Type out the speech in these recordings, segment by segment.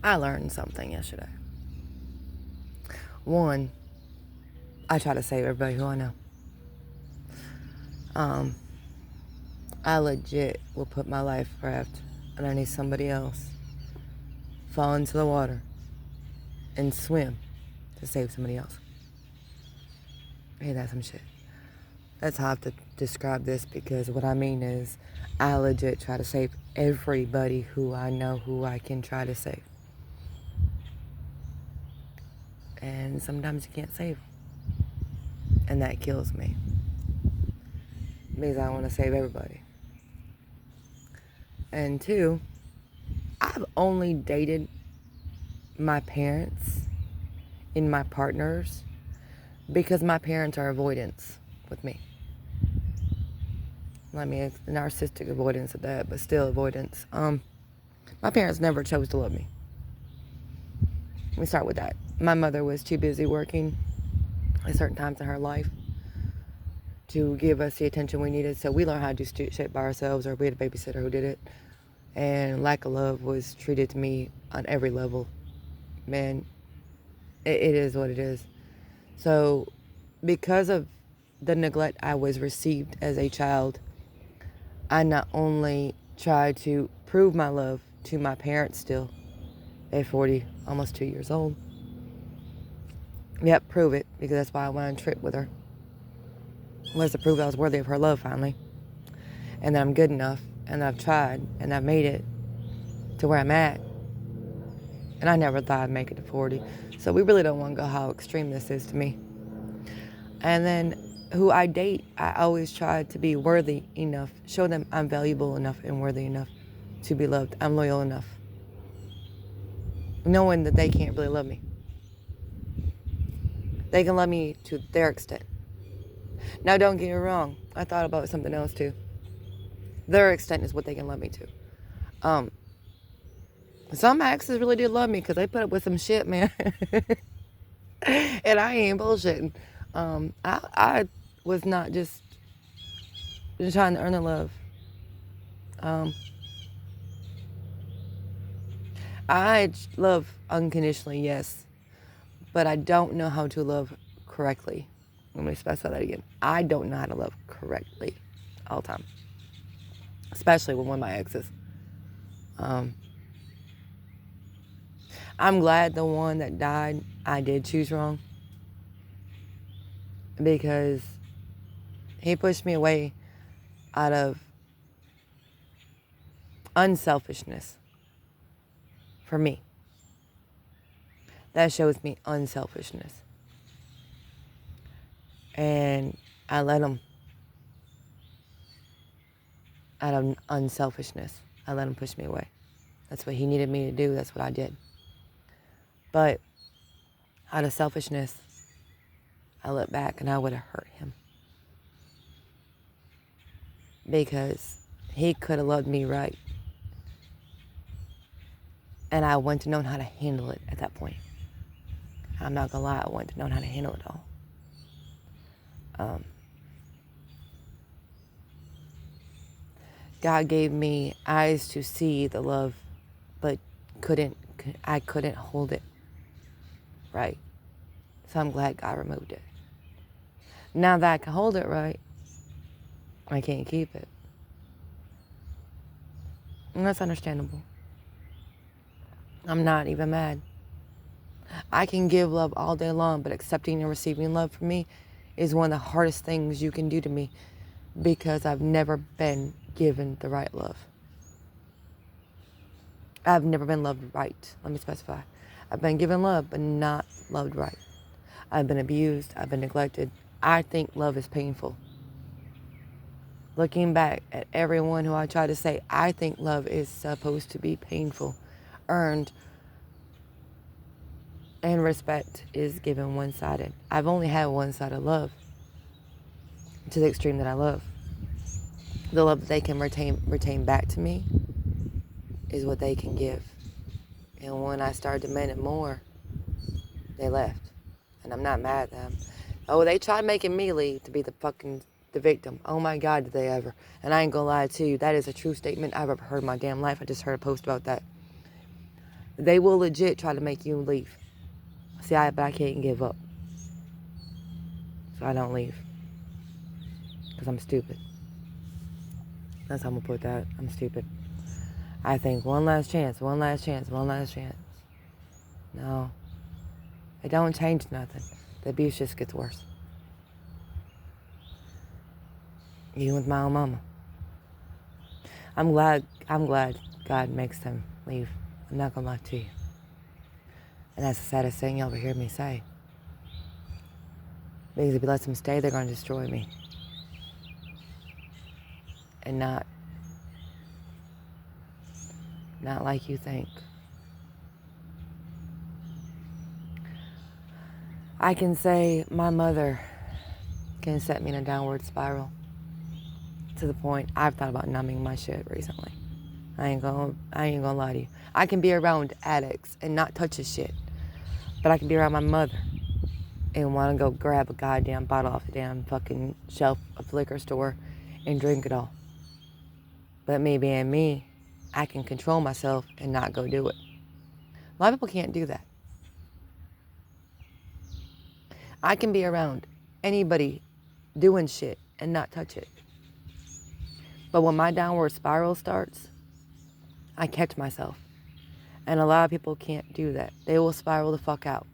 I learned something yesterday. One, I try to save everybody who I know. Um, I legit will put my life raft underneath somebody else, fall into the water, and swim to save somebody else. Hey, that's some shit. That's how I have to describe this, because what I mean is I legit try to save everybody who I know who I can try to save. And sometimes you can't save them. And that kills me. Because I want to save everybody. And two, I've only dated my parents and my partners because my parents are avoidance with me. I mean, it's narcissistic avoidance of that, but still avoidance. My parents never chose to love me. Let me start with that. My mother was too busy working at certain times in her life to give us the attention we needed, so we learned how to do shit by ourselves, or we had a babysitter who did it. And lack of love was treated to me on every level. Man, it is what it is. So because of the neglect I was received as a child, I not only try to prove my love to my parents still at 40, almost 2 years old. Yep, prove it, because that's why I went on a trip with her. Was to prove I was worthy of her love finally. And that I'm good enough, and I've tried, and I've made it to where I'm at. And I never thought I'd make it to 40. So we really don't want to go how extreme this is to me. And then who I date, I always try to be worthy enough, show them I'm valuable enough and worthy enough to be loved. I'm loyal enough, knowing that they can't really love me. They can love me to their extent. Now, don't get me wrong. I thought about something else too. Their extent is what they can love me to. Some exes really did love me because they put up with some shit, man. And I ain't bullshitting. I was not just trying to earn their love. I love unconditionally, yes, but I don't know how to love correctly. Let me specify that again. I don't know how to love correctly all the time, especially with one of my exes. I'm glad the one that died, I did choose wrong, because he pushed me away out of unselfishness for me. That shows me unselfishness. And I let him, out of unselfishness, I let him push me away. That's what he needed me to do. That's what I did. But out of selfishness, I look back and I would have hurt him. Because he could have loved me right. And I wouldn't have known how to handle it at that point. I'm not gonna lie, I wouldn't have known how to handle it all. God gave me eyes to see the love, but I couldn't hold it right. So I'm glad God removed it. Now that I can hold it right, I can't keep it. And that's understandable. I'm not even mad. I can give love all day long, but accepting and receiving love from me is one of the hardest things you can do to me, because I've never been given the right love. I've never been loved right. Let me specify. I've been given love, but not loved right. I've been abused. I've been neglected. I think love is painful. Looking back at everyone who I try to say, I think love is supposed to be painful, earned, and respect is given one-sided. I've only had one-sided love, to the extreme that I love. The love that they can retain back to me is what they can give. And when I started demanding more, they left. And I'm not mad at them. Oh, they tried making me leave to be the victim. Oh my God, did they ever. And I ain't gonna lie to you, that is a true statement I've ever heard in my damn life. I just heard a post about that. They will legit try to make you leave. See, but I can't give up. So I don't leave. Because I'm stupid. That's how I'm going to put that. I'm stupid. I think one last chance, one last chance, one last chance. No. It don't change nothing. The abuse just gets worse. Even with my own mama. I'm glad God makes them leave. I'm not going to lie to you. And that's the saddest thing you'll ever hear me say. Because if he lets them stay, they're going to destroy me. And not like you think. I can say my mother can set me in a downward spiral to the point I've thought about numbing my shit recently. I ain't gonna lie to you. I can be around addicts and not touch a shit. But I can be around my mother and want to go grab a goddamn bottle off the damn fucking shelf of the liquor store and drink it all. But me being me, I can control myself and not go do it. A lot of people can't do that. I can be around anybody doing shit and not touch it. But when my downward spiral starts, I catch myself. And a lot of people can't do that. They will spiral the fuck out.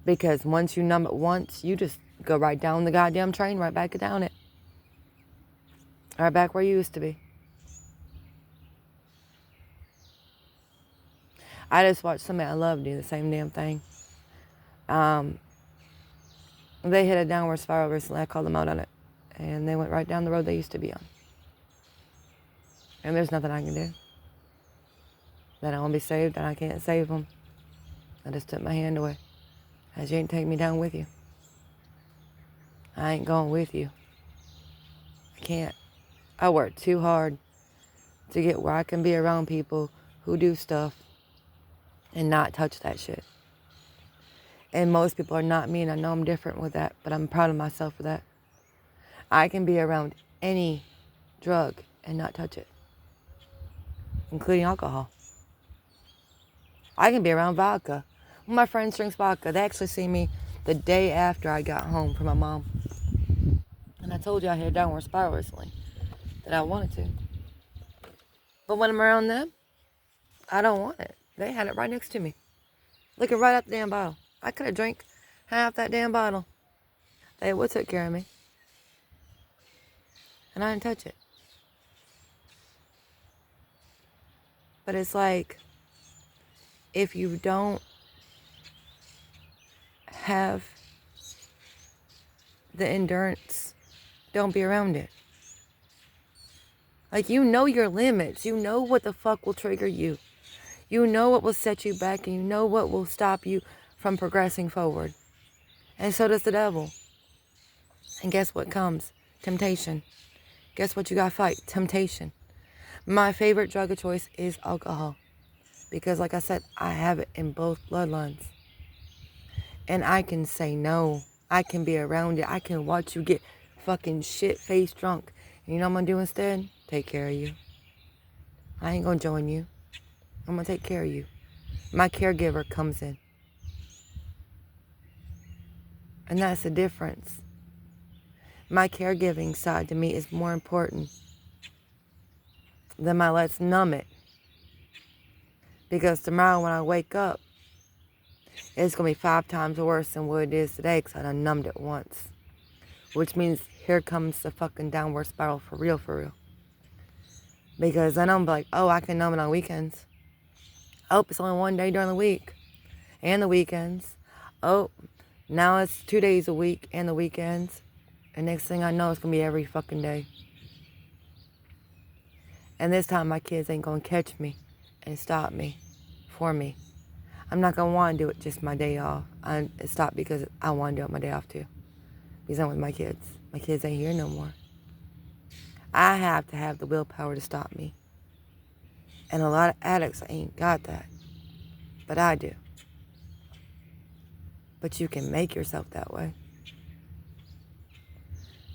Because once you numb it once, you just go right down the goddamn train, right back down it. Right back where you used to be. I just watched somebody I love do the same damn thing. They hit a downward spiral recently. I called them out on it. And they went right down the road they used to be on. And there's nothing I can do. They don't want to be saved and I can't save them. I just took my hand away. As you ain't take me down with you. I ain't going with you. I can't. I work too hard to get where I can be around people who do stuff and not touch that shit. And most people are not me, and I know I'm different with that, but I'm proud of myself for that. I can be around any drug and not touch it, including alcohol. I can be around vodka. When my friends drink vodka, they actually see me the day after I got home from my mom. And I told you I had a downward spiral recently, that I wanted to. But when I'm around them, I don't want it. They had it right next to me, looking right at the damn bottle. I could have drank half that damn bottle. They would took care of me. And I didn't touch it. But it's like, if you don't have the endurance, don't be around it. Like, you know your limits. You know what the fuck will trigger you. You know what will set you back, and you know what will stop you from progressing forward. And so does the devil. And guess what comes? Temptation. Guess what you gotta fight? Temptation. My favorite drug of choice is alcohol. Because like I said, I have it in both bloodlines. And I can say no. I can be around it. I can watch you get fucking shit-faced drunk. And you know what I'm gonna do instead? Take care of you. I ain't gonna join you. I'm gonna take care of you. My caregiver comes in. And that's the difference. My caregiving side to me is more important than my let's numb it. Because tomorrow when I wake up, it's going to be 5 times worse than what it is today because I done numbed it once. Which means here comes the fucking downward spiral for real, for real. Because then I'm like, oh, I can numb it on weekends. Oh, it's only one day during the week and the weekends. Oh, now it's 2 days a week and the weekends. And next thing I know, it's going to be every fucking day. And this time my kids ain't going to catch me and stop me for me. I'm not going to want to do it just my day off. I stop because I want to do it my day off too. Because I'm with my kids. My kids ain't here no more. I have to have the willpower to stop me. And a lot of addicts ain't got that. But I do. But you can make yourself that way.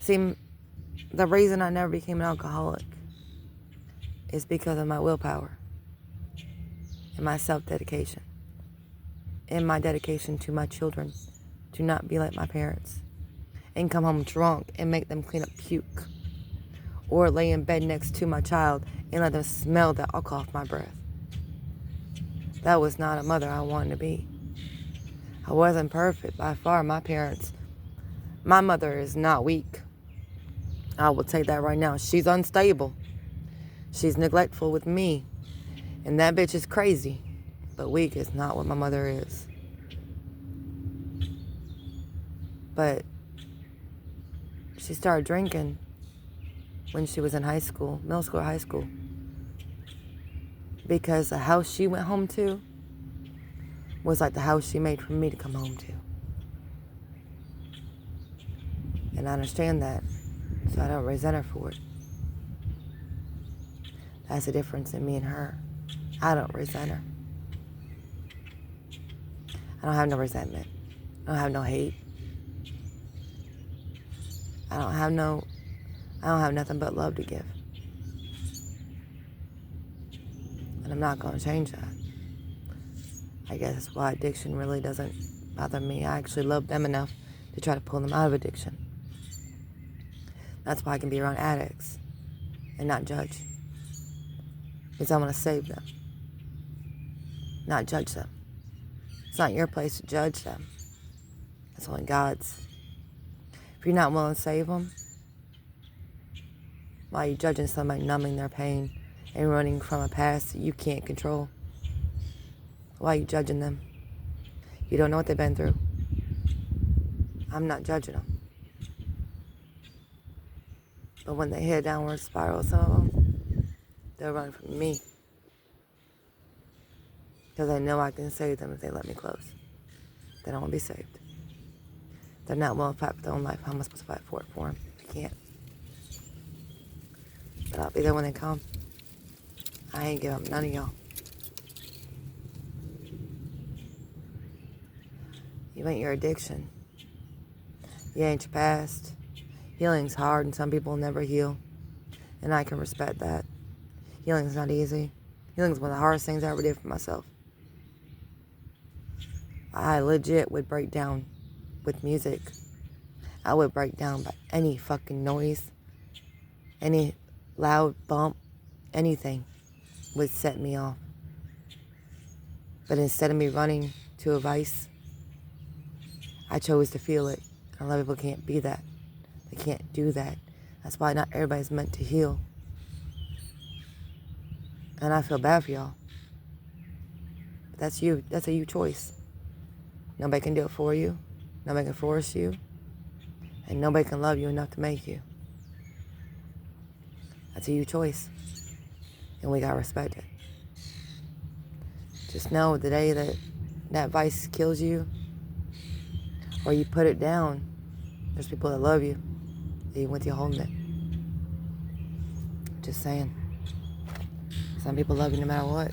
See, the reason I never became an alcoholic is because of my willpower. in my self-dedication, in my dedication to my children, to not be like my parents, and come home drunk and make them clean up puke, or lay in bed next to my child and let them smell the alcohol off my breath. That was not a mother I wanted to be. I wasn't perfect by far. My mother is not weak. I will tell you that right now. She's unstable. She's neglectful with me. And that bitch is crazy. But weak is not what my mother is. But she started drinking when she was in high school, middle school or high school. Because the house she went home to was like the house she made for me to come home to. And I understand that, so I don't resent her for it. That's the difference in me and her. I don't resent her. I don't have no resentment. I don't have no hate. I don't have nothing but love to give. And I'm not going to change that. I guess that's why addiction really doesn't bother me. I actually love them enough to try to pull them out of addiction. That's why I can be around addicts and not judge. Because I want to save them, not judge them. It's not your place to judge them. It's only God's. If you're not willing to save them, why are you judging somebody, numbing their pain and running from a past that you can't control? Why are you judging them? You don't know what they've been through. I'm not judging them. But when they hit a downward spiral, some of them, they'll run from me. Because I know I can save them if they let me close. They don't want to be saved. They're not willing to fight for their own life. How am I supposed to fight for it for them? I can't. But I'll be there when they come. I ain't give up none of y'all. You ain't your addiction. You ain't your past. Healing's hard and some people never heal. And I can respect that. Healing's not easy. Healing's one of the hardest things I ever did for myself. I legit would break down with music. I would break down by any fucking noise. Any loud bump. Anything would set me off. But instead of me running to a vice, I chose to feel it. A lot of people can't be that. They can't do that. That's why not everybody's meant to heal. And I feel bad for y'all. But that's you. That's a you choice. Nobody can do it for you. Nobody can force you. And nobody can love you enough to make you. That's a you choice. And we gotta respect it. Just know the day that that vice kills you, or you put it down, there's people that love you, even with you holding it. Just saying. Some people love you no matter what.